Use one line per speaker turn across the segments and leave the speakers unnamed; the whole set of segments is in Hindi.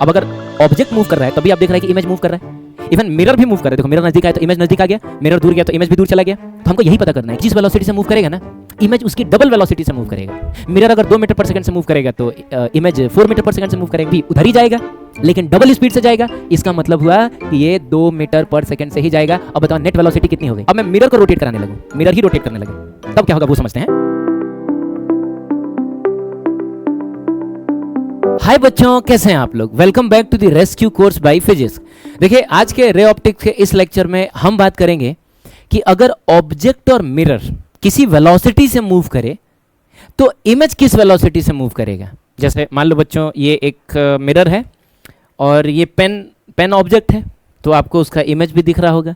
अब अगर ऑब्जेक्ट मूव कर रहा है तभी आप देख रहे हैं कि इमेज मूव कर रहा है। इवन मिरर भी मूव कर रहा है। देखो मिरर नजदीक आया तो इमेज नजदीक आ गया, मिरर दूर गया तो इमेज भी दूर चला गया। तो हमको यही पता करना है जिस वेलोसिटी से मूव करेगा ना, इमेज उसकी डबल वेलोसिटी से मूव करेगा। मिरर अगर 2 मीटर पर सेकंड से मूव करेगा तो इमेज 4 मीटर पर सेकंड से मूव करेगा, भी उधर ही जाएगा, लेकिन डबल स्पीड से जाएगा। इसका मतलब हुआ कि ये 2 मीटर पर सेकंड से ही जाएगा। अब बताओ नेट वेलोसिटी कितनी हो गई। अब मैं मिरर को रोटेट कराने लगूं, मिरर ही रोटेट करने लगे, तब क्या होगा वो समझते हैं। हाय बच्चों, कैसे हैं आप लोग। Welcome back to the rescue course by physics. देखिए आज के रे ऑप्टिक्स के इस लेक्चर में हम बात करेंगे कि अगर ऑब्जेक्ट और मिरर किसी वेलोसिटी से मूव करे तो इमेज किस वेलोसिटी से मूव करेगा। जैसे मान लो बच्चों ये एक मिरर है और ये पेन ऑब्जेक्ट है, तो आपको उसका इमेज भी दिख रहा होगा।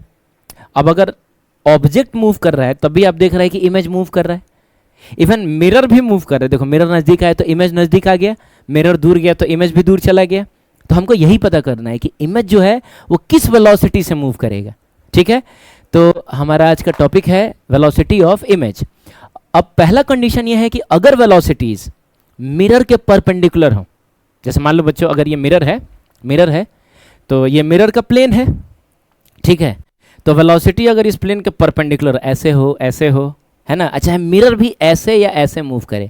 अब अगर ऑब्जेक्ट मूव कर रहा है तब भी आप देख रहे हैं कि इमेज मूव कर रहा है। इवन मिरर भी मूव कर रहा है। देखो मिरर नज़दीक आया तो इमेज नज़दीक आ गया, मिरर दूर गया तो इमेज भी दूर चला गया। तो हमको यही पता करना है कि इमेज जो है वो किस वेलोसिटी से मूव करेगा। ठीक है, तो हमारा आज का टॉपिक है वेलोसिटी ऑफ इमेज। अब पहला कंडीशन ये है कि अगर वेलोसिटीज मिरर के परपेंडिकुलर हो, जैसे मान लो बच्चों अगर ये मिरर है तो ये मिरर का प्लेन है, ठीक है, तो वेलोसिटी अगर इस प्लेन के परपेंडिकुलर ऐसे हो है ना। अच्छा है मिरर भी ऐसे या ऐसे मूव करे,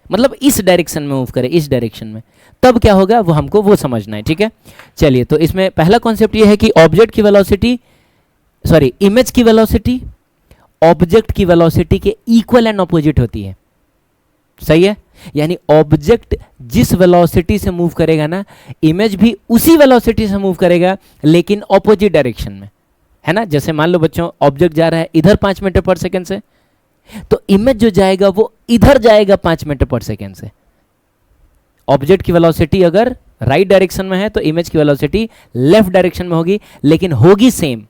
मतलब इस डायरेक्शन में मूव करे, इस डायरेक्शन में, तब क्या होगा वो हमको वो समझना है। ठीक है, चलिए तो इसमें पहला कॉन्सेप्ट ये है कि ऑब्जेक्ट की वेलोसिटी इमेज की वेलोसिटी ऑब्जेक्ट की वेलोसिटी के इक्वल एंड ऑपोजिट होती है। सही है, यानी ऑब्जेक्ट जिस वेलोसिटी से मूव करेगा ना, इमेज भी उसी वेलोसिटी से मूव करेगा लेकिन ऑपोजिट डायरेक्शन में, है ना। जैसे मान लो बच्चों ऑब्जेक्ट जा रहा है इधर 5 मीटर पर सेकेंड से, तो इमेज जो जाएगा वो इधर जाएगा 5 मीटर पर सेकेंड से। ऑब्जेक्ट की वेलोसिटी अगर राइट डायरेक्शन में है तो इमेज की वेलोसिटी लेफ्ट डायरेक्शन में होगी, लेकिन होगी सेम।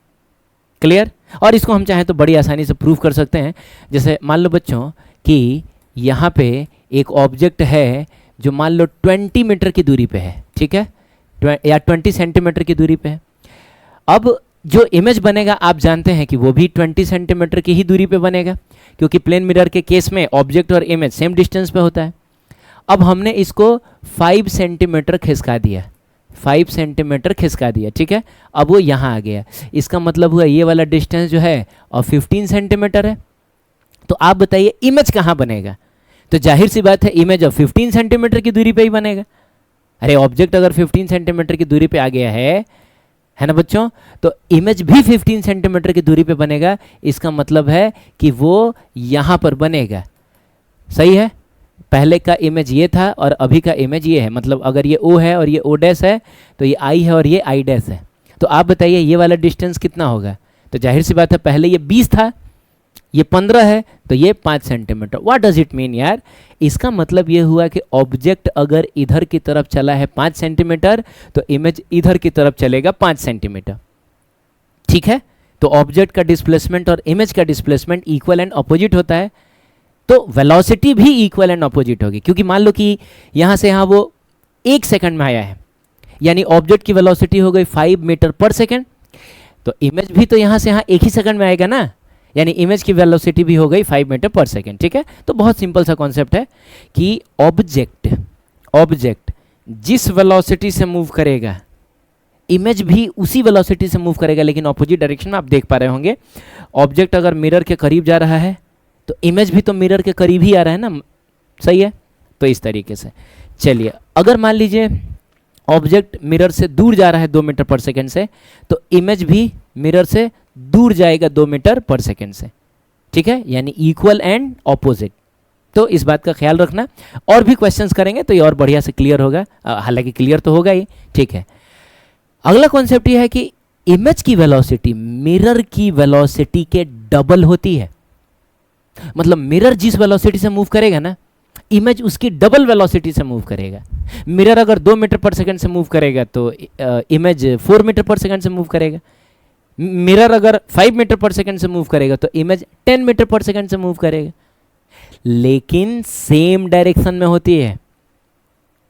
क्लियर। और इसको हम चाहें तो बड़ी आसानी से प्रूव कर सकते हैं। जैसे मान लो बच्चों कि यहाँ पे एक ऑब्जेक्ट है जो मान लो 20 मीटर की दूरी पे है, ठीक है, या 20 सेंटीमीटर की दूरी पे है। अब जो इमेज बनेगा आप जानते हैं कि वो भी 20 सेंटीमीटर की ही दूरी पे बनेगा, क्योंकि प्लेन मिरर के केस में ऑब्जेक्ट और इमेज सेम डिस्टेंस पे होता है। अब हमने इसको 5 सेंटीमीटर खिसका दिया, 5 सेंटीमीटर खिसका दिया, ठीक है। अब वो यहाँ आ गया, इसका मतलब हुआ ये वाला डिस्टेंस जो है और 15 सेंटीमीटर है। तो आप बताइए इमेज कहाँ बनेगा। तो जाहिर सी बात है इमेज अब 15 सेंटीमीटर की दूरी पे ही बनेगा। अरे ऑब्जेक्ट अगर 15 सेंटीमीटर की दूरी पे आ गया है ना बच्चों, तो इमेज भी 15 सेंटीमीटर की दूरी पे बनेगा। इसका मतलब है कि वो यहाँ पर बनेगा। सही है, पहले का इमेज ये था और अभी का इमेज ये है। मतलब अगर ये O है और ये O डैश है तो ये I है और ये I डैश है। तो आप बताइए ये वाला डिस्टेंस कितना होगा। तो जाहिर सी बात है पहले ये 20 था, ये 15 है, तो ये 5 centimetre. What does it mean यार। इसका मतलब ये हुआ कि ऑब्जेक्ट अगर इधर की तरफ चला है 5 सेंटीमीटर तो इमेज इधर की तरफ चलेगा 5 सेंटीमीटर। ठीक है, तो ऑब्जेक्ट का डिस्प्लेसमेंट और इमेज का डिस्प्लेसमेंट इक्वल एंड अपोजिट होता है, तो वेलोसिटी भी इक्वल एंड अपोजिट होगी। क्योंकि मान लो कि यहाँ से यहाँ वो 1 सेकंड में आया है, यानी ऑब्जेक्ट की वेलोसिटी हो गई 5 मीटर पर सेकंड, तो इमेज भी तो यहाँ से यहाँ 1 ही सेकंड में आएगा ना, यानी इमेज की वेलोसिटी भी हो गई 5 मीटर पर सेकंड। ठीक है, तो बहुत सिंपल सा कॉन्सेप्ट है कि ऑब्जेक्ट जिस वेलोसिटी से मूव करेगा इमेज भी उसी वेलोसिटी से मूव करेगा, लेकिन ऑपोजिट डायरेक्शन में। आप देख पा रहे होंगे ऑब्जेक्ट अगर मिरर के करीब जा रहा है तो इमेज भी तो मिरर के करीब ही आ रहा है ना। सही है, तो इस तरीके से। चलिए अगर मान लीजिए ऑब्जेक्ट मिरर से दूर जा रहा है 2 मीटर पर सेकेंड से, तो इमेज भी मिरर से दूर जाएगा 2 मीटर पर सेकेंड से। ठीक है, यानी इक्वल एंड ऑपोजिट। तो इस बात का ख्याल रखना। और भी क्वेश्चंस करेंगे तो ये और बढ़िया से क्लियर होगा, हालांकि क्लियर तो होगा ही। ठीक है, अगला कॉन्सेप्ट ये है कि इमेज की वेलोसिटी मिरर की वेलोसिटी के डबल होती है। मतलब मिरर जिस वेलोसिटी से मूव करेगा ना, इमेज उसकी डबल वेलोसिटी से मूव करेगा। मिरर अगर 2 मीटर पर सेकंड से मूव करेगा तो इमेज 4 मीटर पर सेकंड से मूव करेगा। मिरर अगर 5 मीटर पर सेकंड से मूव करेगा तो इमेज 10 मीटर पर सेकंड से मूव करेगा, लेकिन सेम डायरेक्शन में होती है।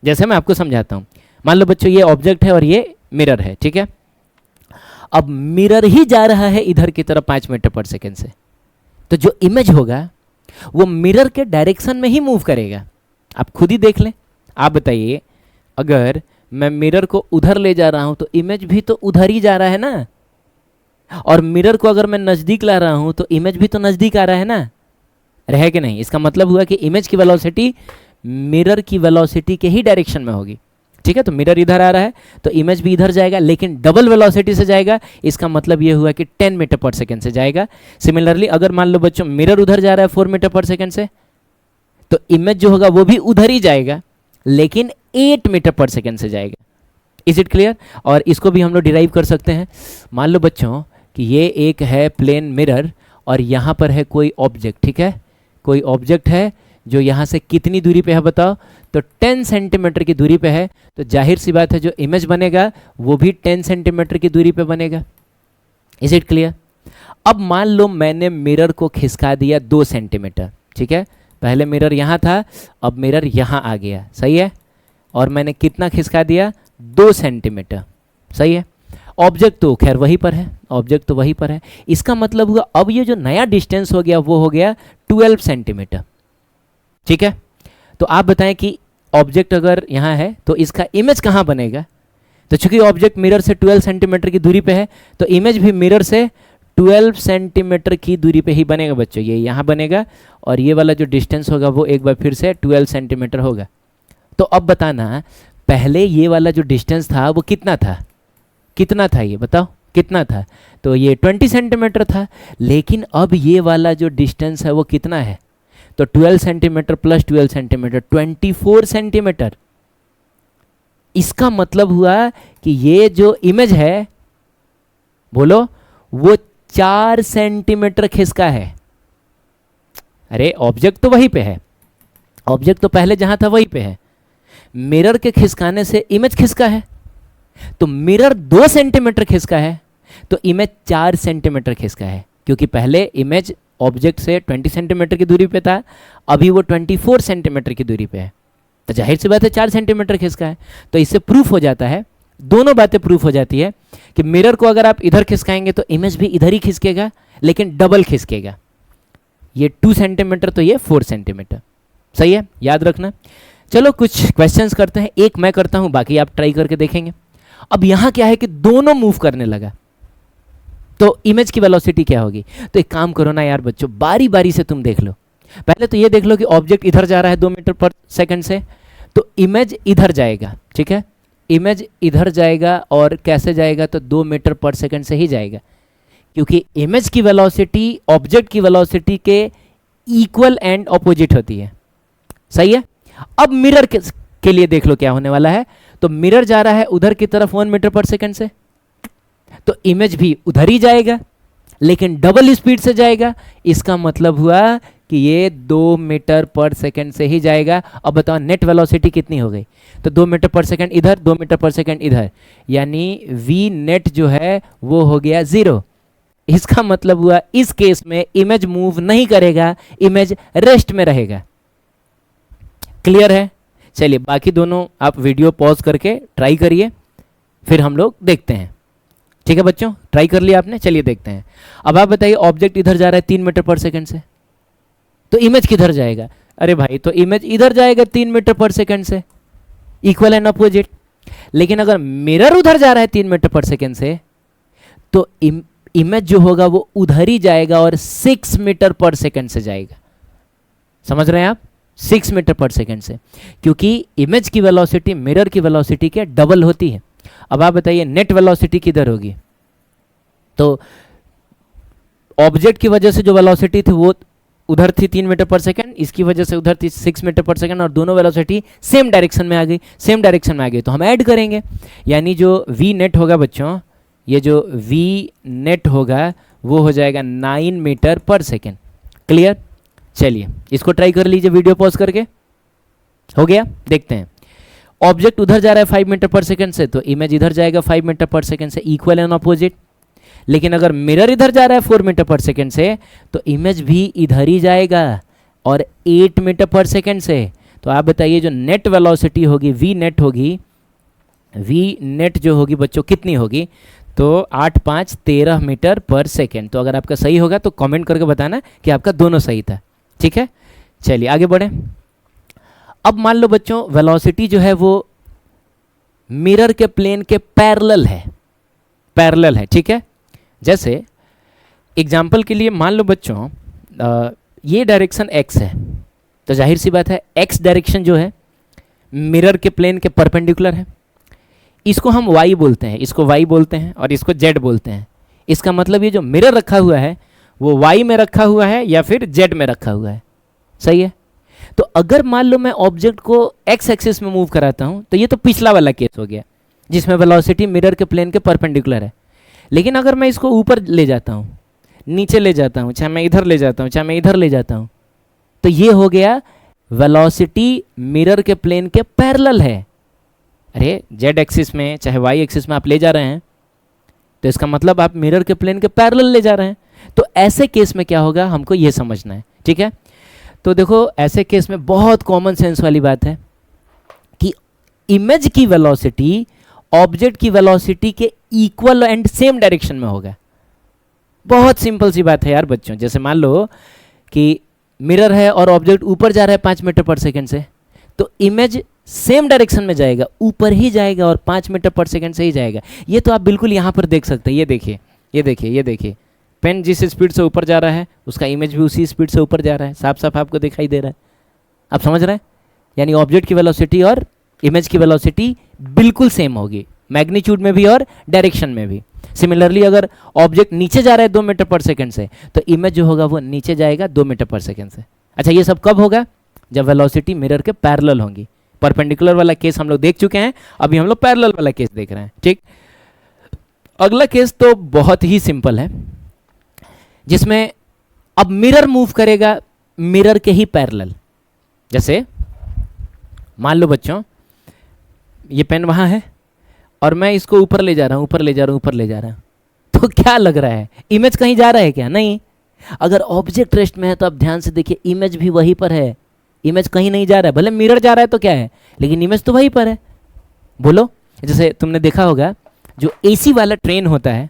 जैसे मैं आपको समझाता हूं, मान लो बच्चों ये ऑब्जेक्ट है और ये मिरर है, ठीक है। अब मिरर ही जा रहा है इधर की तरफ 5 मीटर पर सेकंड से, तो जो इमेज होगा वो मिरर के डायरेक्शन में ही मूव करेगा। आप खुद ही देख लें। आप बताइए अगर मैं मिरर को उधर ले जा रहा हूं तो इमेज भी तो उधर ही जा रहा है ना, और मिरर को अगर मैं नज़दीक ला रहा हूं तो इमेज भी तो नज़दीक आ रहा है ना, रहे कि नहीं। इसका मतलब हुआ कि इमेज की वेलोसिटी मिरर की वेलोसिटी के ही डायरेक्शन में होगी। ठीक है, तो मिरर इधर आ रहा है तो इमेज भी इधर जाएगा, लेकिन डबल वेलोसिटी से जाएगा। इसका मतलब ये हुआ कि 10 मीटर पर सेकेंड से जाएगा। सिमिलरली अगर मान लो बच्चों मिरर उधर जा रहा है 4 मीटर पर सेकेंड से, तो इमेज जो होगा वो भी उधर ही जाएगा, लेकिन 8 मीटर पर सेकेंड से जाएगा। Is it clear? और इसको भी हम लोग डिराइव कर सकते हैं। मान लो बच्चों कि ये एक है प्लेन मिरर और यहाँ पर है कोई ऑब्जेक्ट। ठीक है, कोई ऑब्जेक्ट है जो यहाँ से कितनी दूरी पे है बताओ, तो 10 सेंटीमीटर की दूरी पे है। तो जाहिर सी बात है जो इमेज बनेगा वो भी 10 सेंटीमीटर की दूरी पे बनेगा। Is it clear? अब मान लो मैंने मिरर को खिसका दिया 2 सेंटीमीटर। ठीक है, पहले मिरर यहाँ था, अब मिरर यहाँ आ गया, सही है, और मैंने कितना खिसका दिया, 2 सेंटीमीटर, सही है। ऑब्जेक्ट तो खैर वहीं पर है, ऑब्जेक्ट तो वहीं पर है। इसका मतलब हुआ अब ये जो नया डिस्टेंस हो गया वो हो गया 12 सेंटीमीटर। ठीक है, तो आप बताएं कि ऑब्जेक्ट अगर यहाँ है तो इसका इमेज कहाँ बनेगा। तो चूंकि ऑब्जेक्ट मिरर से 12 सेंटीमीटर की दूरी पे है तो इमेज भी मिरर से 12 सेंटीमीटर की दूरी पे ही बनेगा बच्चों। ये यहाँ बनेगा और ये वाला जो डिस्टेंस होगा वो एक बार फिर से 12 सेंटीमीटर होगा। तो अब बताना पहले ये वाला जो डिस्टेंस था वो कितना था, कितना था ये बताओ, कितना था, तो ये 20 सेंटीमीटर था। लेकिन अब ये वाला जो डिस्टेंस है वो कितना है, तो 12 सेंटीमीटर प्लस 12 सेंटीमीटर 24 सेंटीमीटर। इसका मतलब हुआ कि ये जो इमेज है बोलो वो 4 सेंटीमीटर खिसका है। अरे ऑब्जेक्ट तो वहीं पे है, ऑब्जेक्ट तो पहले जहां था वहीं पे है, मिरर के खिसकाने से इमेज खिसका है। तो मिरर 2 सेंटीमीटर खिसका है तो इमेज 4 सेंटीमीटर खिसका है, क्योंकि पहले इमेज ऑब्जेक्ट से 20 सेंटीमीटर की दूरी पे था, अभी वो 24 सेंटीमीटर की दूरी पे है, तो जाहिर सी बात है 4 सेंटीमीटर खिसका है। तो इससे प्रूफ हो जाता है, दोनों बातें प्रूफ हो जाती है कि मिरर को अगर आप इधर खिसकाएंगे तो इमेज भी इधर ही खिसकेगा, लेकिन डबल खिसकेगा। ये 2 सेंटीमीटर तो ये 4 सेंटीमीटर, सही है, याद रखना। चलो कुछ क्वेश्चंस करते हैं, एक मैं करता हूं बाकी आप ट्राई करके देखेंगे। अब यहां क्या है कि दोनों मूव करने लगा, तो इमेज की वेलोसिटी क्या होगी। तो एक काम करो ना यार बच्चों, बारी बारी से तुम देख लो। पहले तो ये देख लो कि ऑब्जेक्ट इधर जा रहा है 2 मीटर पर सेकंड से, तो इमेज इधर जाएगा। ठीक है, इमेज इधर जाएगा और कैसे जाएगा, तो 2 मीटर पर सेकंड से ही जाएगा, क्योंकि इमेज की वेलोसिटी ऑब्जेक्ट की वेलोसिटी के इक्वल एंड ऑपोजिट होती है, सही है। अब मिरर के लिए देख लो क्या होने वाला है। तो मिरर जा रहा है उधर की तरफ 1 मीटर पर सेकंड से, तो इमेज भी उधर ही जाएगा, लेकिन डबल स्पीड से जाएगा। इसका मतलब हुआ कि ये 2 मीटर पर सेकंड से ही जाएगा। अब बताओ नेट वेलोसिटी कितनी हो गई, तो 2 मीटर पर सेकंड इधर, 2 मीटर पर सेकंड इधर, यानी वी नेट जो है वो हो गया 0। इसका मतलब हुआ इस केस में इमेज मूव नहीं करेगा, इमेज रेस्ट में रहेगा। क्लियर है? चलिए बाकी दोनों आप वीडियो पॉज करके ट्राई करिए, फिर हम लोग देखते हैं। ठीक है बच्चों, ट्राई कर लिया आपने, चलिए देखते हैं। अब आप बताइए ऑब्जेक्ट इधर जा रहा है 3 मीटर पर सेकंड से, तो इमेज किधर जाएगा। अरे भाई तो इमेज इधर जाएगा 3 मीटर पर सेकंड से, इक्वल एंड अपोजिट। लेकिन अगर मिरर उधर जा रहा है 3 मीटर पर सेकंड से, तो इमेज जो होगा वो उधर ही जाएगा और 6 मीटर पर सेकंड से जाएगा। समझ रहे हैं आप, 6 मीटर पर सेकंड से, क्योंकि इमेज की वेलोसिटी मिरर की वेलोसिटी के डबल होती है। अब आप बताइए नेट वेलोसिटी किधर होगी, तो ऑब्जेक्ट की वजह से जो वेलोसिटी थी वो उधर थी 3 मीटर पर सेकंड, इसकी वजह से उधर थी 6 मीटर पर सेकंड, और दोनों वेलोसिटी सेम डायरेक्शन में आ गई, सेम डायरेक्शन में आ गई, तो हम ऐड करेंगे, यानी जो वी नेट होगा बच्चों, ये जो वी नेट होगा वो हो जाएगा 9 मीटर पर सेकंड। क्लियर? चलिए इसको ट्राई कर लीजिए वीडियो पॉज करके। हो गया, देखते हैं। ऑब्जेक्ट उधर जा रहा है 5 मीटर पर सेकंड से, तो इमेज इधर जाएगा 5 मीटर पर सेकंड से, इक्वल एंड अपोजिट। लेकिन अगर मिरर इधर जा रहा है 4 मीटर पर सेकंड से, तो इमेज भी इधर ही जाएगा और 8 मीटर पर सेकंड से। तो आप बताइए जो नेट वेलोसिटी होगी वी नेट होगी, वी नेट जो होगी बच्चों कितनी होगी, तो 8 5 13 मीटर पर सेकंड। तो अगर आपका सही होगा तो कमेंट करके बताना कि आपका दोनों सही था। ठीक है, चलिए आगे बढ़ें। अब मान लो बच्चों वेलोसिटी जो है वो मिरर के प्लेन के पैरेलल है, पैरेलल है, ठीक है। जैसे एग्जाम्पल के लिए मान लो बच्चों ये डायरेक्शन x है, तो जाहिर सी बात है x डायरेक्शन जो है मिरर के प्लेन के परपेंडिकुलर है। इसको हम y बोलते हैं, इसको y बोलते हैं और इसको z बोलते हैं। इसका मतलब ये जो मिरर रखा हुआ है वो y में रखा हुआ है या फिर z में रखा हुआ है, सही है। तो अगर मान लो मैं ऑब्जेक्ट को x एक्सिस में मूव कराता हूँ तो ये तो पिछला वाला केस हो गया जिसमें वेलोसिटी मिरर के प्लेन के परपेंडिकुलर है। लेकिन अगर मैं इसको ऊपर ले जाता हूँ, नीचे ले जाता हूँ, चाहे मैं इधर ले जाता हूँ, चाहे मैं इधर ले जाता हूँ, तो ये हो गया वेलोसिटी मिरर के प्लेन के पैरेलल है। अरे z एक्सिस में चाहे y एक्सिस में आप ले जा रहे हैं तो इसका मतलब आप मिरर के प्लेन के पैरेलल ले जा रहे हैं। तो ऐसे केस में क्या होगा हमको ये समझना है, ठीक है। तो देखो ऐसे केस में बहुत कॉमन सेंस वाली बात है कि इमेज की वेलोसिटी ऑब्जेक्ट की वेलोसिटी के इक्वल एंड सेम डायरेक्शन में होगा। बहुत सिंपल सी बात है यार बच्चों। जैसे मान लो कि मिरर है और ऑब्जेक्ट ऊपर जा रहा है 5 मीटर पर सेकेंड से, तो इमेज सेम डायरेक्शन में जाएगा, ऊपर ही जाएगा और 5 मीटर पर सेकेंड से ही जाएगा। ये तो आप बिल्कुल यहाँ पर देख सकते हैं। ये देखिए, ये देखिए, ये देखिए, पेन जिस स्पीड से ऊपर जा रहा है उसका इमेज भी उसी स्पीड से ऊपर जा रहा है, साफ साफ आपको दिखाई दे रहा है। आप समझ रहे हैं? यानी ऑब्जेक्ट की वेलोसिटी और इमेज की वेलोसिटी बिल्कुल सेम होगी, मैग्नीट्यूड में भी और डायरेक्शन में भी। सिमिलरली अगर ऑब्जेक्ट नीचे जा रहा है 2 मीटर पर सेकेंड से, तो इमेज जो होगा वो नीचे जाएगा 2 मीटर पर सेकेंड से। अच्छा, ये सब कब होगा? जब वेलोसिटी मिरर के पैरेलल होंगी। परपेंडिकुलर वाला केस हम लोग देख चुके हैं, अभी हम लोग पैरेलल वाला केस देख रहे हैं, ठीक। अगला केस तो बहुत ही सिंपल है, जिसमें अब मिरर मूव करेगा मिरर के ही पैरेलल। जैसे मान लो बच्चों ये पेन वहाँ है और मैं इसको ऊपर ले जा रहा हूँ, ऊपर ले जा रहा हूँ, ऊपर ले जा रहा हूँ, तो क्या लग रहा है? इमेज कहीं जा रहा है क्या? नहीं। अगर ऑब्जेक्ट रेस्ट में है तो आप ध्यान से देखिए, इमेज भी वहीं पर है, इमेज कहीं नहीं जा रहा है। भले मिरर जा रहा है तो क्या है, लेकिन इमेज तो वहीं पर है। बोलो, जैसे तुमने देखा होगा जो एसी वाला ट्रेन होता है,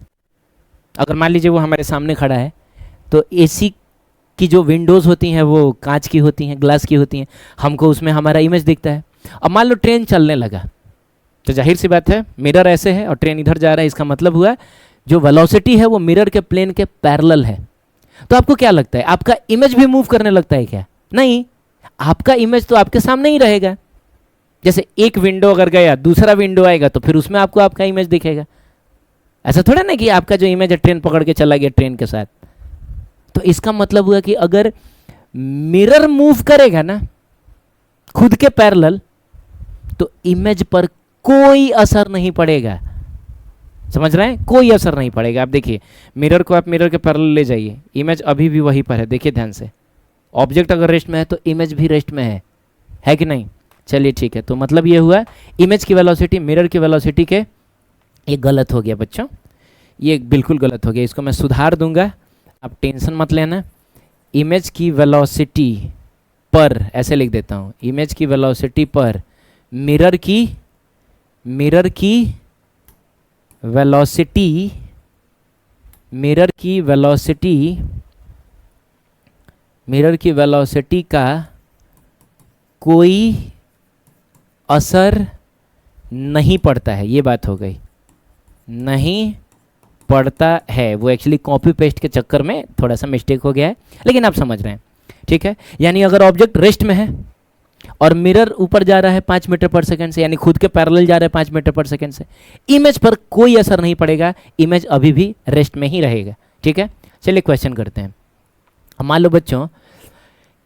अगर मान लीजिए वो हमारे सामने खड़ा है, तो एसी की जो विंडोज़ होती हैं वो कांच की होती हैं, ग्लास की होती हैं, हमको उसमें हमारा इमेज दिखता है। अब मान लो ट्रेन चलने लगा, तो जाहिर सी बात है मिरर ऐसे है और ट्रेन इधर जा रहा है, इसका मतलब हुआ जो वेलोसिटी है वो मिरर के प्लेन के पैरेलल है। तो आपको क्या लगता है, आपका इमेज भी मूव करने लगता है क्या? नहीं, आपका इमेज तो आपके सामने ही रहेगा। जैसे एक विंडो अगर गया, दूसरा विंडो आएगा तो फिर उसमें आपको आपका इमेज दिखेगा। ऐसा थोड़ा ना कि आपका जो इमेज है ट्रेन पकड़ के चला गया ट्रेन के साथ। तो इसका मतलब हुआ कि अगर मिरर मूव करेगा ना खुद के पैरेलल, तो इमेज पर कोई असर नहीं पड़ेगा। समझ रहे हैं? कोई असर नहीं पड़ेगा। आप देखिए, मिरर को आप मिरर के पैरेलल ले जाइए, इमेज अभी भी वहीं पर है। देखिए ध्यान से, ऑब्जेक्ट अगर रेस्ट में है तो इमेज भी रेस्ट में है कि नहीं? चलिए ठीक है। तो मतलब ये हुआ इमेज की वेलोसिटी मिरर की वेलोसिटी के, ये गलत हो गया बच्चों, ये बिल्कुल गलत हो गया। इसको मैं सुधार दूंगा, आप टेंशन मत लेना। इमेज की वेलोसिटी पर, ऐसे लिख देता हूँ, इमेज की वेलोसिटी पर मिरर की वेलोसिटी का कोई असर नहीं पड़ता है। ये बात हो गई, नहीं पड़ता है। वो एक्चुअली कॉपी पेस्ट के चक्कर में थोड़ा सा मिस्टेक हो गया है, लेकिन आप समझ रहे हैं, ठीक है। यानी अगर ऑब्जेक्ट रेस्ट में है और मिरर ऊपर जा रहा है 5 मीटर पर सेकंड से, यानी खुद के पैरेलल जा रहा है 5 मीटर पर सेकंड से, इमेज पर कोई असर नहीं पड़ेगा, इमेज अभी भी रेस्ट में ही रहेगा, ठीक है। चलिए क्वेश्चन करते हैं। मान लो बच्चों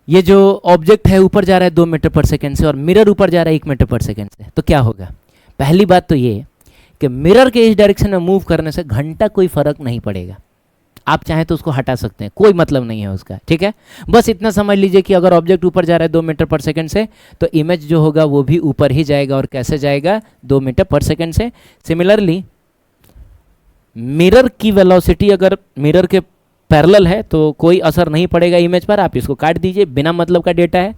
ये जो ऑब्जेक्ट है ऊपर जा रहा है 2 मीटर पर सेकंड से और मिरर ऊपर जा रहा है 1 मीटर पर सेकंड से, तो क्या होगा? पहली बात तो ये कि मिरर के इस डायरेक्शन में मूव करने से घंटा कोई फर्क नहीं पड़ेगा। आप चाहें तो उसको हटा सकते हैं, कोई मतलब नहीं है उसका, ठीक है। बस इतना समझ लीजिए कि अगर ऑब्जेक्ट ऊपर जा रहा है 2 मीटर पर सेकंड से, तो इमेज जो होगा वो भी ऊपर ही जाएगा। और कैसे जाएगा? 2 मीटर पर सेकंड से। सिमिलरली मिरर की वेलोसिटी अगर मिरर के पैरेलल है तो कोई असर नहीं पड़ेगा इमेज पर, आप इसको काट दीजिए, बिना मतलब का डेटा है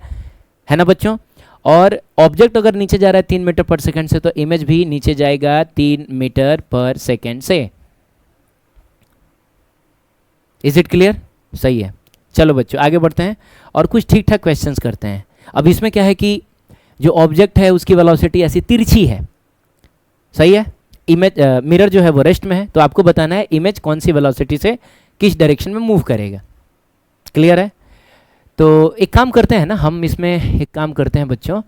ना बच्चों। और ऑब्जेक्ट अगर नीचे जा रहा है 3 मीटर पर सेकंड से, तो इमेज भी नीचे जाएगा 3 मीटर पर सेकंड से। Is it clear? सही है। चलो बच्चों आगे बढ़ते हैं और कुछ ठीक ठाक क्वेश्चंस करते हैं। अब इसमें क्या है कि जो ऑब्जेक्ट है उसकी वेलोसिटी ऐसी तिरछी है, सही है। इमेज मिरर जो है वो रेस्ट में है, तो आपको बताना है इमेज कौन सी वेलोसिटी से किस डायरेक्शन में मूव करेगा। क्लियर है? तो एक काम करते हैं ना, हम इसमें एक काम करते हैं बच्चों,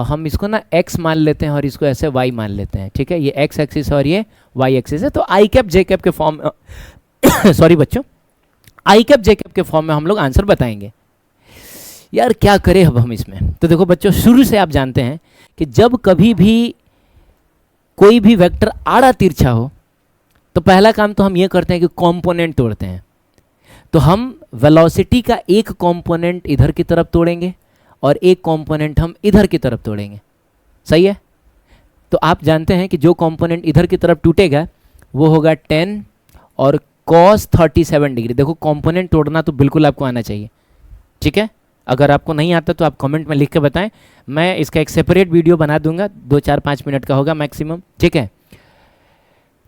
हम इसको ना x मान लेते हैं और इसको ऐसे y मान लेते हैं, ठीक है। ये x एक्सिस और ये y एक्सिस है, तो आई कैप जे कैप के फॉर्म सॉरी बच्चों, आई कैप जे कैप के फॉर्म में हम लोग आंसर बताएंगे। यार क्या करें अब हम इसमें? तो देखो बच्चों, शुरू से आप जानते हैं कि जब कभी भी कोई भी वेक्टर आड़ा तिरछा हो तो पहला काम तो हम ये करते हैं कि कंपोनेंट तोड़ते हैं। तो हम वेलोसिटी का एक कंपोनेंट इधर की तरफ तोड़ेंगे और एक कंपोनेंट हम इधर की तरफ तोड़ेंगे। सही है? तो आप जानते हैं कि जो कंपोनेंट इधर की तरफ टूटेगा वो होगा 10 और cos 37 डिग्री। देखो कंपोनेंट तोड़ना तो बिल्कुल आपको आना चाहिए, ठीक है। अगर आपको नहीं आता तो आप कमेंट में लिख के बताएं, मैं इसका एक सेपरेट वीडियो बना दूंगा, 2-4-5 मिनट का होगा मैक्सिमम, ठीक है।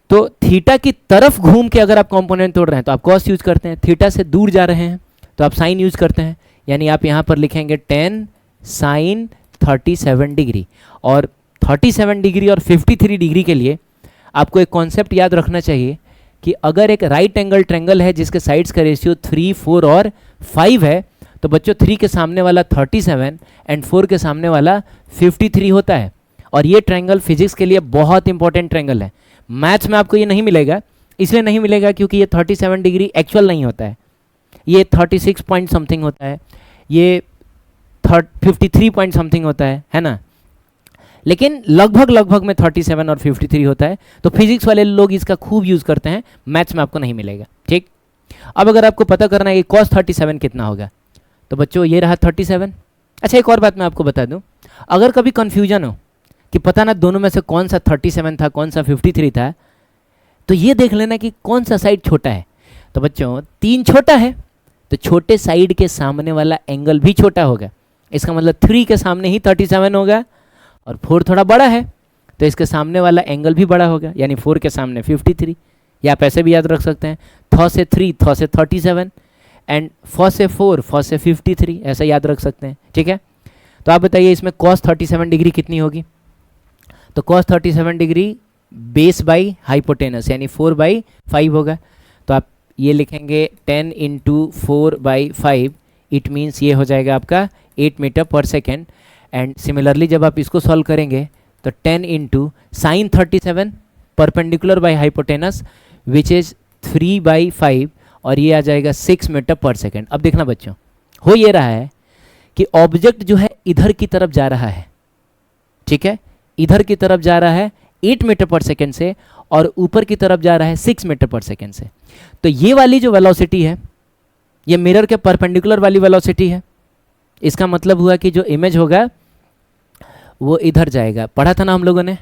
तो थीटा की तरफ घूम के अगर आप कंपोनेंट तोड़ रहे हैं तो आप cos यूज करते हैं, थीटा से दूर जा रहे हैं तो आप साइन यूज करते हैं, यानी आप यहाँ पर लिखेंगे 10 साइन 37 डिग्री। और 37 डिग्री और 53 डिग्री के लिए आपको एक कॉन्सेप्ट याद रखना चाहिए कि अगर एक राइट एंगल ट्रेंगल है जिसके साइड्स का रेशियो 3, 4 और 5 है, तो बच्चों 3 के सामने वाला 37 एंड 4 के सामने वाला 53 होता है। और ये ट्रेंगल फिजिक्स के लिए बहुत इंपॉर्टेंट ट्रेंगल है। मैथ्स में आपको ये नहीं मिलेगा, इसलिए नहीं मिलेगा क्योंकि ये 37 डिग्री एक्चुअल नहीं होता है, ये 36 पॉइंट समथिंग होता है, ये 53 पॉइंट समथिंग होता है ना। लेकिन लगभग में 37 और 53 होता है, तो फिजिक्स वाले लोग इसका खूब यूज़ करते हैं, मैथ्स में आपको नहीं मिलेगा, ठीक। अब अगर आपको पता करना है कि cos 37 कितना होगा, तो बच्चों ये रहा 37। अच्छा एक और बात मैं आपको बता दूं, अगर कभी कन्फ्यूजन हो कि पता ना दोनों में से कौन सा 37 था कौन सा 53 था, तो ये देख लेना कि कौन सा साइड छोटा है। तो बच्चों 3 छोटा है, तो छोटे साइड के सामने वाला एंगल भी छोटा होगा, इसका मतलब 3 के सामने ही 37 होगा, और 4 थोड़ा बड़ा है तो इसके सामने वाला एंगल भी बड़ा होगा, यानी 4 के सामने 53। या आप ऐसे भी याद रख सकते हैं, थ से 3 थ से 37 एंड फ से 4 फ से 53, ऐसा याद रख सकते हैं, ठीक है। तो आप बताइए इसमें cos 37 डिग्री कितनी होगी? तो cos 37 degree base by hypotenuse यानी 4/5 होगा। तो आप ये लिखेंगे 10 × 4/5, इट मीन्स ये हो जाएगा आपका 8 मीटर पर सेकेंड। एंड सिमिलरली जब आप इसको सॉल्व करेंगे तो 10 × sin 37 perpendicular by hypotenuse which is 3/5, और ये आ जाएगा 6 मीटर पर सेकेंड। अब देखना बच्चों, हो ये रहा है कि ऑब्जेक्ट जो है इधर की तरफ जा रहा है, ठीक है, इधर की तरफ जा रहा है 8 मीटर पर सेकेंड से, और ऊपर की तरफ जा रहा है 6 मीटर पर सेकेंड से। तो ये वाली जो वेलोसिटी है ये मिरर के परपेंडिकुलर वाली वेलोसिटी है। इसका मतलब हुआ कि जो इमेज होगा वो इधर जाएगा, पढ़ा था ना हम लोगों ने।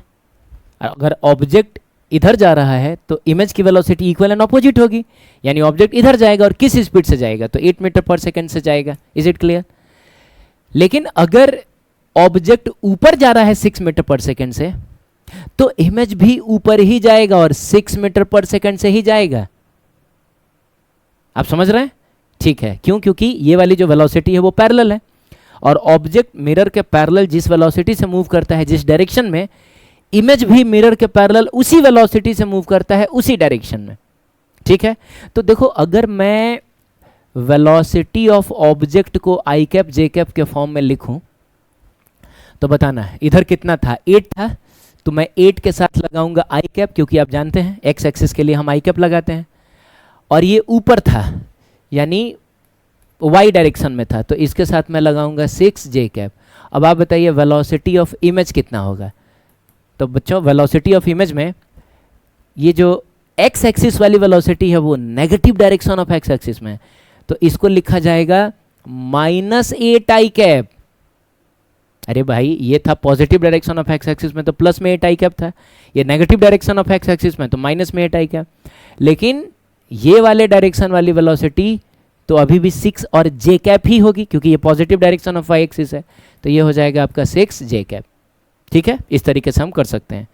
अगर ऑब्जेक्ट इधर जा रहा है तो इमेज की वेलोसिटी इक्वल एंड ऑपोजिट होगी, यानी ऑब्जेक्ट इधर जाएगा और किस स्पीड से जाएगा, तो 8 मीटर पर सेकेंड से जाएगा। Is it clear? लेकिन अगर ऑब्जेक्ट ऊपर जा रहा है 6 मीटर पर सेकेंड से, तो इमेज भी ऊपर ही जाएगा और 6 मीटर पर सेकेंड से ही जाएगा। आप समझ रहे हैं? ठीक है, क्यों? क्योंकि ये वाली जो वेलोसिटी है वो पैरेलल है, और ऑब्जेक्ट मिरर के पैरेलल जिस वेलोसिटी से मूव करता है जिस डायरेक्शन में, इमेज भी मिरर के पैरेलल उसी वेलोसिटी से मूव करता है उसी डायरेक्शन में, ठीक है। तो देखो अगर मैं वेलोसिटी ऑफ ऑब्जेक्ट को आई कैप जे कैप के फॉर्म में लिखूं तो बताना है इधर कितना था, 8 था, तो मैं 8 के साथ लगाऊंगा आई कैप, क्योंकि आप जानते हैं एक्स एक्सिस के लिए हम आई कैप लगाते हैं, और ये ऊपर था यानी वाई डायरेक्शन में था, तो इसके साथ मैं लगाऊंगा 6 जे कैप। अब आप बताइए वेलोसिटी ऑफ इमेज कितना होगा? तो बच्चों वेलोसिटी ऑफ इमेज में ये जो एक्स एक्सिस वाली वेलोसिटी है वो negative direction of X axis में, तो इसको लिखा जाएगा -8 आई कैप। अरे भाई ये था positive direction of X axis में तो प्लस में 8 आई कैप था, ये negative direction of X axis में तो माइनस में 8 आई कैप। लेकिन ये वाले डायरेक्शन वाली वेलोसिटी तो अभी भी 6 और जे कैप ही होगी, क्योंकि ये positive direction of Y axis है, तो ये हो जाएगा आपका 6 जे कैप, ठीक है। इस तरीके से हम कर सकते हैं।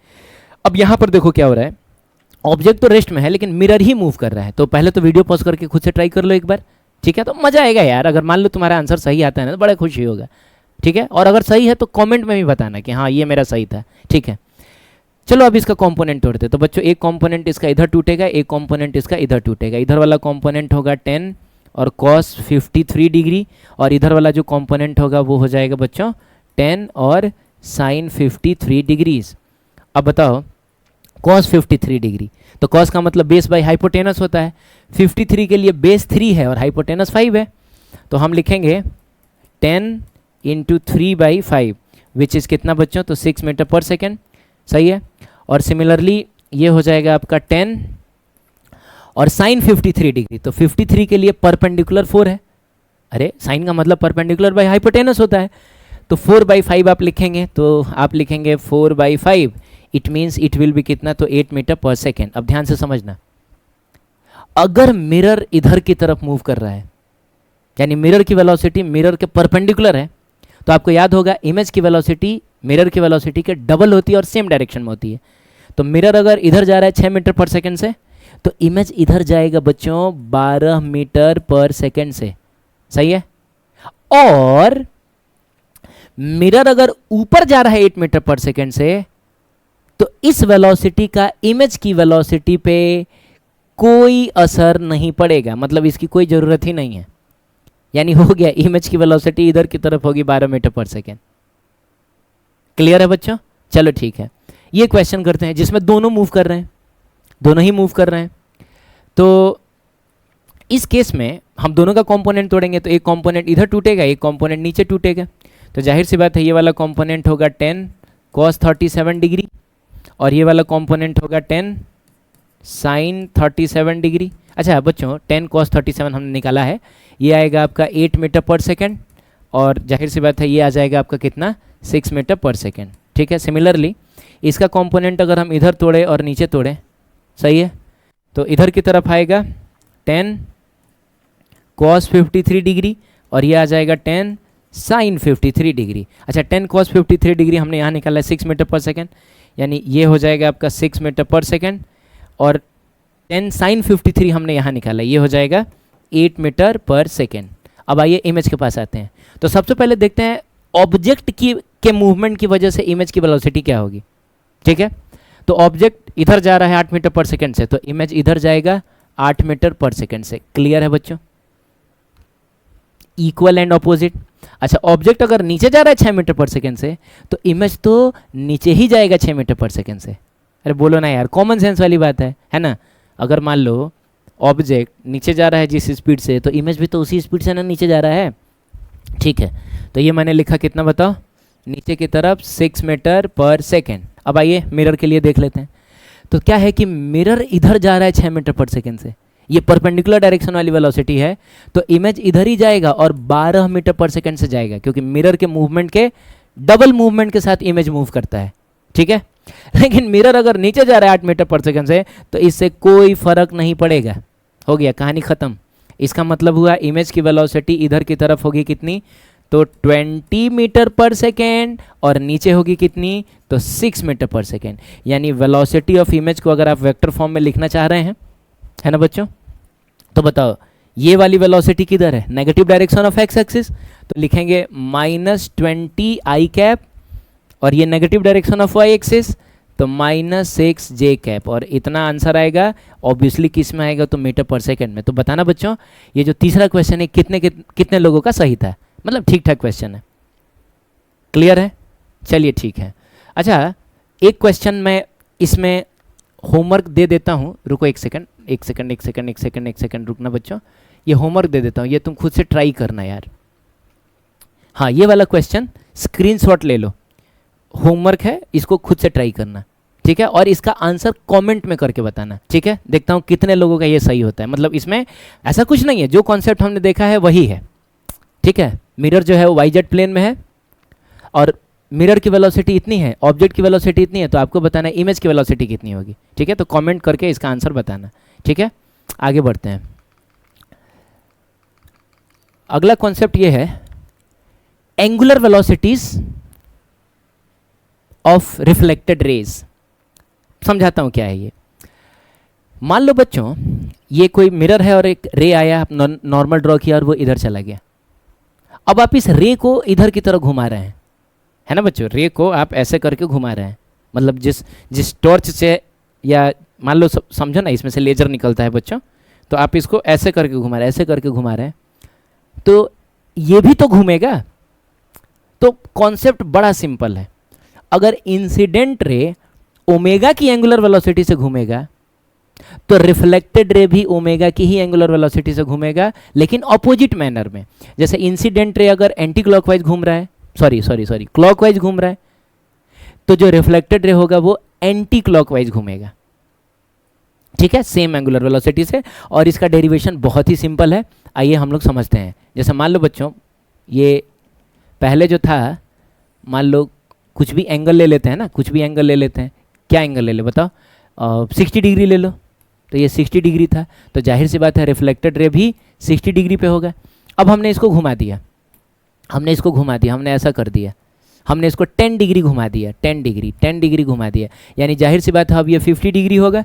अब यहाँ पर देखो क्या हो रहा है, ऑब्जेक्ट तो रेस्ट में है लेकिन मिरर ही मूव कर रहा है। तो पहले तो वीडियो पॉज करके खुद से ट्राई कर लो एक बार, ठीक है, तो मज़ा आएगा यार। अगर मान लो तुम्हारा आंसर सही आता है ना तो बड़ा खुशी होगा, ठीक है। और अगर सही है तो कमेंट में भी बताना कि हाँ ये मेरा सही था, ठीक है। चलो अब इसका कंपोनेंट तोड़ते हैं। तो बच्चों एक कंपोनेंट इसका इधर टूटेगा, एक कंपोनेंट इसका इधर टूटेगा। इधर वाला कंपोनेंट होगा 10 और cos 53 डिग्री, और इधर वाला जो कंपोनेंट होगा वो हो जाएगा बच्चों 10 और sin 53 डिग्रीज। अब बताओ cos 53 डिग्री, तो cos का मतलब बेस बाई हाइपोटेनस होता है। 53 के लिए बेस 3 है और हाइपोटेनस 5 है, तो हम लिखेंगे 10 इंटू 3/5 विच इज़ कितना बच्चों, तो 6 मीटर पर सेकेंड। सही है। और सिमिलरली ये हो जाएगा आपका 10 और साइन 53 डिग्री, तो 53 के लिए परपेंडिकुलर 4 है। अरे साइन का मतलब परपेंडिकुलर बाई हाइपोटेनस होता है, तो 4/5 आप लिखेंगे, तो आप लिखेंगे 4/5, it means it will be कितना, तो 8 मीटर पर सेकेंड। अब ध्यान से समझना, अगर मिरर इधर की तरफ मूव कर रहा है, यानी मिरर की वेलोसिटी मिरर के परपेंडिकुलर है, तो आपको याद होगा इमेज की वेलोसिटी मिरर की वेलोसिटी के डबल होती है और सेम डायरेक्शन में होती है। तो मिरर अगर इधर जा रहा है 6 मीटर पर सेकेंड से, तो इमेज इधर जाएगा बच्चों 12 मीटर पर सेकेंड से। सही है। और मिरर अगर ऊपर जा रहा है 8 मीटर पर सेकेंड से, तो इस वेलोसिटी का इमेज की वेलोसिटी पे कोई असर नहीं पड़ेगा, मतलब इसकी कोई ज़रूरत ही नहीं है। यानी हो गया इमेज की वेलोसिटी इधर की तरफ होगी 12 मीटर पर सेकेंड। क्लियर है बच्चों? चलो ठीक है, ये क्वेश्चन करते हैं जिसमें दोनों मूव कर रहे हैं, दोनों ही मूव कर रहे हैं। तो इस केस में हम दोनों का कंपोनेंट तोड़ेंगे, तो एक कंपोनेंट इधर टूटेगा, एक कंपोनेंट नीचे टूटेगा। तो जाहिर सी बात है ये वाला कंपोनेंट होगा 10 cos 37 डिग्री, और ये वाला कंपोनेंट होगा 10 sin 37 डिग्री। अच्छा बच्चों 10 cos 37 हमने निकाला है, ये आएगा आपका 8 मीटर पर सेकेंड, और जाहिर सी बात है ये आ जाएगा आपका कितना, 6 मीटर पर सेकेंड। ठीक है। सिमिलरली इसका कंपोनेंट अगर हम इधर तोड़े और नीचे तोड़े, सही है, तो इधर की तरफ आएगा 10 cos 53 डिग्री, और ये आ जाएगा 10 sin 53 डिग्री। अच्छा 10 cos 53 डिग्री हमने यहाँ निकाला है 6 मीटर पर सेकेंड, यानी ये हो जाएगा आपका 6 मीटर पर सेकेंड, और 10 sin 53 हमने यहाँ निकाला है, ये हो जाएगा 8 मीटर पर सेकेंड। अब आइए इमेज के पास आते हैं। तो सबसे पहले देखते हैं ऑब्जेक्ट के मूवमेंट की वजह से इमेज की वेलोसिटी क्या होगी। ठीक है। तो ऑब्जेक्ट इधर जा रहा है 8 मीटर पर सेकेंड से, तो इमेज इधर जाएगा 8 मीटर पर सेकेंड से। क्लियर है बच्चों? Equal and opposite. अच्छा ऑब्जेक्ट अगर नीचे जा रहा है 6 मीटर पर सेकेंड से, तो इमेज तो नीचे ही जाएगा 6 मीटर पर सेकेंड से। अरे बोलो ना यार, कॉमन सेंस वाली बात है ना। अगर मान लो ऑब्जेक्ट नीचे जा रहा है जिस स्पीड से, तो इमेज भी तो उसी स्पीड से ना नीचे जा रहा है। ठीक है। तो ये मैंने लिखा कितना बताओ, नीचे की तरफ 6 मीटर पर सेकेंड। अब आइए मिरर के लिए देख लेते हैं। तो क्या है कि मिरर इधर जा रहा है 6 मीटर पर सेकेंड से, ये परपेंडिकुलर डायरेक्शन वाली वेलोसिटी है, तो इमेज इधर ही जाएगा और 12 मीटर पर सेकेंड से जाएगा, क्योंकि मिरर के मूवमेंट के डबल मूवमेंट के साथ इमेज मूव करता है। ठीक है। लेकिन मिरर अगर नीचे जा रहा है 8 मीटर पर सेकेंड से, तो इससे कोई फर्क नहीं पड़ेगा। हो गया, कहानी खत्म। इसका मतलब हुआ इमेज की वेलोसिटी इधर की तरफ होगी कितनी, तो 20 मीटर पर सेकेंड, और नीचे होगी कितनी, तो 6 मीटर पर सेकेंड। यानी वेलोसिटी ऑफ इमेज को अगर आप वेक्टर फॉर्म में लिखना चाह रहे हैं, है ना बच्चों, तो बताओ ये वाली वेलोसिटी किधर है, negative direction of X axis, तो लिखेंगे -20 आई कैप, और ये negative direction of Y axis, तो -6 जे कैप। और इतना आंसर आएगा ऑब्वियसली किस में आएगा, तो मीटर पर सेकेंड में। तो बताना बच्चों ये जो तीसरा क्वेश्चन है कितने लोगों का सही था, मतलब ठीक ठाक क्वेश्चन है। क्लियर है? चलिए ठीक है। अच्छा एक क्वेश्चन मैं इसमें होमवर्क दे देता हूँ, रुको एक सेकंड रुकना बच्चों, ये होमवर्क दे देता हूँ, ये तुम खुद से ट्राई करना यार। हाँ ये वाला क्वेश्चन स्क्रीनशॉट ले लो, होमवर्क है, इसको खुद से ट्राई करना। ठीक है। और इसका आंसर कमेंट में करके बताना। ठीक है। देखता हूँ कितने लोगों का ये सही होता है। मतलब इसमें ऐसा कुछ नहीं है, जो कॉन्सेप्ट हमने देखा है वही है। ठीक है। मिरर जो है वो वाईजेड प्लेन में है, और मिरर की वेलोसिटी इतनी है, ऑब्जेक्ट की वेलोसिटी इतनी है, तो आपको बताना है इमेज की वेलोसिटी कितनी होगी। ठीक है। तो कमेंट करके इसका आंसर बताना। ठीक है। आगे बढ़ते हैं। अगला कॉन्सेप्ट ये है angular velocities of reflected raise. समझाता हूं क्या है ये। मान लो बच्चों ये कोई मिरर है और एक रे आया, आप नॉर्मल ड्रॉ किया और वो इधर चला गया। अब आप इस रे को इधर की तरफ घुमा रहे हैं, है ना बच्चों, रे को आप ऐसे करके घुमा रहे हैं। मतलब जिस टॉर्च से, या मान लो समझो ना, इसमें से लेजर निकलता है बच्चों, तो आप इसको ऐसे करके घुमा रहे हैं, ऐसे करके घुमा रहे हैं, तो ये भी तो घूमेगा। तो कॉन्सेप्ट बड़ा सिंपल है। अगर इंसिडेंट रे ओमेगा की एंगुलर वेलोसिटी से घूमेगा तो रिफ्लेक्टेड रे भी ओमेगा की ही एंगुलर वेलोसिटी से घूमेगा, लेकिन ऑपोजिट मैनर में। जैसे इंसिडेंट रे अगर एंटी क्लॉकवाइज घूम रहा है, सॉरी क्लॉकवाइज घूम रहा है, तो जो रिफ्लेक्टेड रे होगा वो एंटी क्लॉकवाइज घूमेगा। ठीक है, सेम एंगुलर वेलोसिटी से। और इसका डेरिवेशन बहुत ही सिंपल है, आइए हम लोग समझते हैं। जैसे मान लो बच्चों, ये पहले जो था, मान लो कुछ भी एंगल ले लेते हैं ना, कुछ भी एंगल ले लेते हैं। क्या एंगल ले ले बताओ? 60 डिग्री ले लो। तो ये 60 डिग्री था, तो जाहिर सी बात है रिफ्लेक्टेड रे भी 60 डिग्री पे होगा। अब हमने इसको घुमा दिया, हमने ऐसा कर दिया, हमने इसको 10 डिग्री घुमा दिया, 10 डिग्री घुमा दिया, यानी जाहिर सी बात है अब ये 50 डिग्री होगा।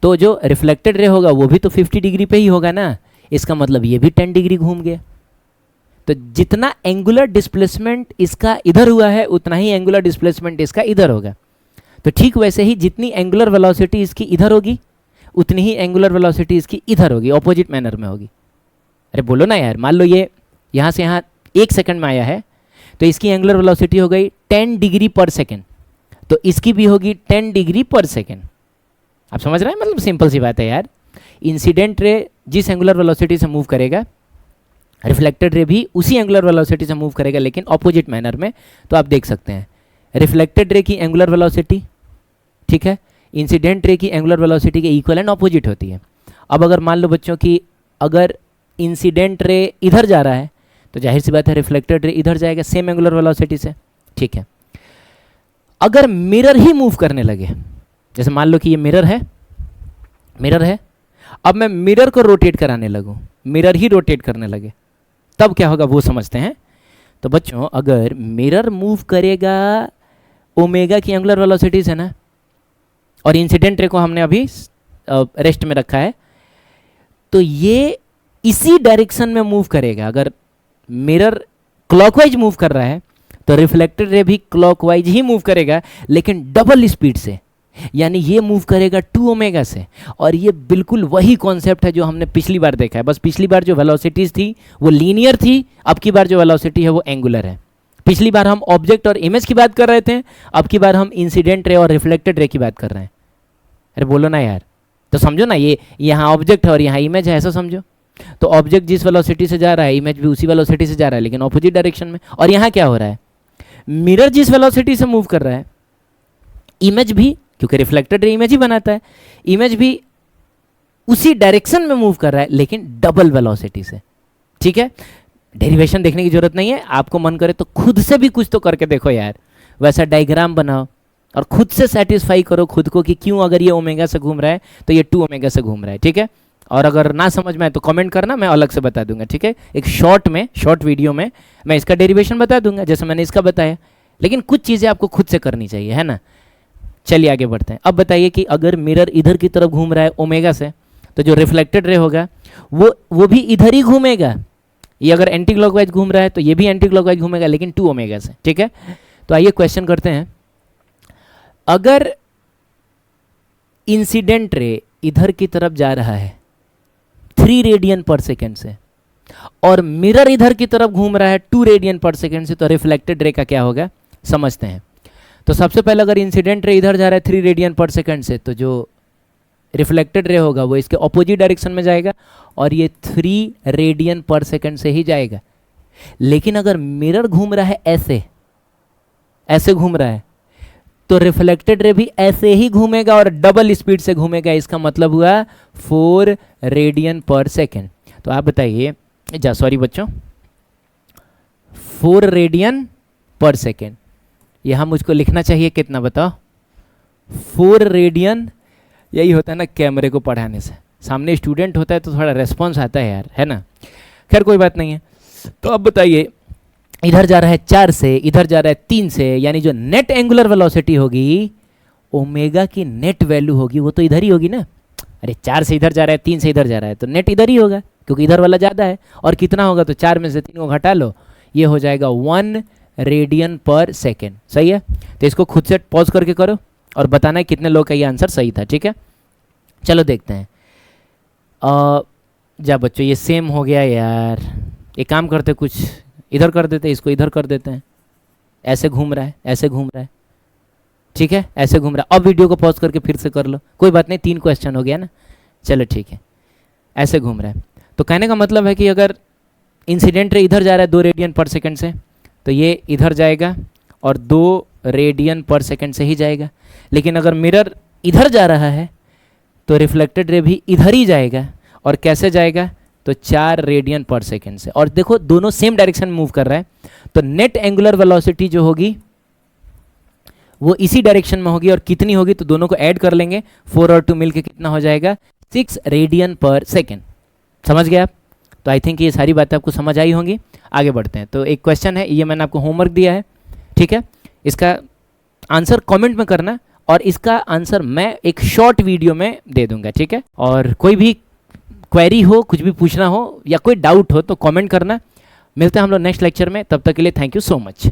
तो जो रिफ्लेक्टेड रे होगा वो भी तो 50 डिग्री पे ही होगा ना, इसका मतलब ये भी 10 डिग्री घूम गया। तो जितना एंगुलर डिस्प्लेसमेंट इसका इधर हुआ है उतना ही एंगुलर डिस्प्लेसमेंट इसका इधर होगा। तो ठीक वैसे ही जितनी एंगुलर वेलोसिटी इसकी इधर होगी उतनी ही एंगुलर वेलोसिटी इसकी इधर होगी, ऑपोजिट मैनर में होगी। अरे बोलो ना यार, मान लो ये यहाँ से यहाँ 1 सेकंड में आया है, तो इसकी एंगुलर वेलोसिटी हो गई 10 डिग्री पर सेकेंड, तो इसकी भी होगी 10 डिग्री पर सेकेंड। आप समझ रहे हैं? मतलब सिंपल सी बात है यार। इंसिडेंट रे जिस एंगुलर वेलोसिटी से मूव करेगा, रिफ्लेक्टेड रे भी उसी एंगुलर वेलोसिटी से मूव करेगा, लेकिन ऑपोजिट मैनर में। तो आप देख सकते हैं रिफ्लेक्टेड रे की एंगुलर वेलोसिटी, ठीक है, इंसिडेंट रे की एंगुलर वेलोसिटी के इक्वल एंड ऑपोजिट होती है। अब अगर मान लो बच्चों कि अगर इंसिडेंट रे इधर जा रहा है तो जाहिर सी बात है रिफ्लेक्टेड रे इधर जाएगा सेम एंगुलर वेलोसिटी से। ठीक है, अगर मिरर ही मूव करने लगे, जैसे मान लो कि ये मिरर है, अब मैं मिरर को रोटेट कराने लगूं, मिरर ही रोटेट करने लगे, तब क्या होगा वो समझते हैं। तो बच्चों अगर मिरर मूव करेगा ओमेगा की एंगुलर वेलोसिटी से ना, और इंसिडेंट रे को हमने अभी रेस्ट में रखा है, तो ये इसी डायरेक्शन में मूव करेगा। अगर मिरर क्लॉकवाइज मूव कर रहा है तो रिफ्लेक्टेड रे भी क्लॉकवाइज ही मूव करेगा, लेकिन डबल स्पीड से, यानी ये मूव करेगा 2 ओमेगा से। और ये बिल्कुल वही कॉन्सेप्ट है जो हमने पिछली बार देखा है, बस पिछली बार जो वेलोसिटीज थी वो लीनियर थी, अब की बार जो वेलोसिटी है वो एंगुलर है। पिछली बार हम ऑब्जेक्ट और इमेज की बात कर रहे थे, अब की बार हम इंसिडेंट रे और रिफ्लेक्टेड रे की बात कर रहे हैं। अरे बोलो ना यार, तो समझो ना, ये यहाँ ऑब्जेक्ट है और यहाँ इमेज है, ऐसा समझो। तो ऑब्जेक्ट जिस वेलोसिटी से जा रहा है, इमेज भी उसी वेलोसिटी से जा रहा है, लेकिन ऑपोजिट डायरेक्शन में। और यहाँ क्या हो रहा है, मिरर जिस वेलोसिटी से मूव कर रहा है, इमेज भी, क्योंकि रिफ्लेक्टेड रे इमेज ही बनाता है, इमेज भी उसी डायरेक्शन में मूव कर रहा है, लेकिन डबल वेलोसिटी से। ठीक है, डेरिवेशन देखने की जरूरत नहीं है, आपको मन करे तो खुद से भी कुछ तो करके देखो यार, वैसा डायग्राम बनाओ और खुद से सेटिस्फाई करो खुद को कि क्यों अगर ये ओमेगा से घूम रहा है तो ये 2 ओमेगा से घूम रहा है। ठीक है, और अगर ना समझ में आए तो कमेंट करना, मैं अलग से बता दूंगा। ठीक है, एक शॉर्ट वीडियो में मैं इसका डेरिवेशन बता दूंगा जैसे मैंने इसका बताया, लेकिन कुछ चीज़ें आपको खुद से करनी चाहिए, है ना। चलिए आगे बढ़ते हैं। अब बताइए कि अगर मिरर इधर की तरफ घूम रहा है ओमेगा से, तो जो रिफ्लेक्टेड रे होगा वो भी इधर ही घूमेगा। ये अगर एंटी क्लॉकवाइज घूम रहा है तो ये भी एंटी क्लॉकवाइज घूमेगा, लेकिन 2 ओमेगा से। ठीक है, तो आइए क्वेश्चन करते हैं। अगर इंसिडेंट रे इधर की तरफ जा रहा है 3 रेडियन पर सेकेंड से, और मिरर इधर की तरफ घूम रहा है 2 रेडियन पर सेकेंड से, तो रिफ्लेक्टेड रे का क्या होगा समझते हैं। तो सबसे पहले अगर इंसिडेंट रे इधर जा रहा है 3 रेडियन पर सेकेंड से, तो जो रिफ्लेक्टेड रे होगा वो इसके ऑपोजिट डायरेक्शन में जाएगा और ये 3 रेडियन पर सेकेंड से ही जाएगा। लेकिन अगर मिरर घूम रहा है ऐसे घूम रहा है, तो रिफ्लेक्टेड रे भी ऐसे ही घूमेगा और डबल स्पीड से घूमेगा। इसका मतलब हुआ 4 रेडियन पर सेकेंड। तो आप बताइए, सॉरी बच्चों, 4 रेडियन पर सेकेंड, यहाँ मुझको लिखना चाहिए कितना बताओ? 4 रेडियन। यही होता है ना कैमरे को पढ़ाने से, सामने स्टूडेंट होता है तो थोड़ा रेस्पॉन्स आता है यार, है ना। खैर कोई बात नहीं है। तो अब बताइए, इधर जा रहा है 4 से, इधर जा रहा है 3 से, यानी जो नेट एंगुलर वेलोसिटी होगी, ओमेगा की नेट वैल्यू होगी, वो तो इधर ही होगी ना। अरे 4 से इधर जा रहा है, 3 से इधर जा रहा है, तो नेट इधर ही होगा, क्योंकि इधर वाला ज़्यादा है। और कितना होगा, तो 4 में से 3 को घटा लो, ये हो जाएगा 1 रेडियन पर सेकेंड। सही है, तो इसको खुद से पॉज करके करो और बताना है कितने लोग का ये आंसर सही था। ठीक है, चलो देखते हैं। जा बच्चों, ये सेम हो गया यार। एक काम करते, कुछ इधर कर देते, इसको इधर कर देते हैं। ऐसे घूम रहा है, ऐसे घूम रहा है। ठीक है, ऐसे घूम रहा है। अब वीडियो को पॉज करके फिर से कर लो, कोई बात नहीं, 3 क्वेश्चन हो गया ना। चलो ठीक है, ऐसे घूम रहा है। तो कहने का मतलब है कि अगर इंसिडेंट रे इधर जा रहा है 2 रेडियन पर सेकंड से, तो ये इधर जाएगा और 2 रेडियन पर सेकंड से ही जाएगा। लेकिन अगर मिरर इधर जा रहा है तो रिफ्लेक्टेड रे भी इधर ही जाएगा। और कैसे जाएगा? तो 4 रेडियन पर सेकंड से। और देखो दोनों सेम डायरेक्शन मूव कर रहा है, तो नेट एंगुलर वेलोसिटी जो होगी वो इसी डायरेक्शन में होगी। और कितनी होगी? तो दोनों को ऐड कर लेंगे, 4 और 2 मिलके कितना हो जाएगा? 6 रेडियन पर सेकेंड। समझ गए आप? तो आई थिंक ये सारी बातें आपको समझ आई होंगी। आगे बढ़ते हैं। तो एक क्वेश्चन है, ये मैंने आपको होमवर्क दिया है। ठीक है, इसका आंसर कमेंट में करना और इसका आंसर मैं एक शॉर्ट वीडियो में दे दूंगा। ठीक है, और कोई भी क्वेरी हो, कुछ भी पूछना हो या कोई डाउट हो तो कमेंट करना। मिलते हैं हम लोग नेक्स्ट लेक्चर में, तब तक के लिए थैंक यू सो मच।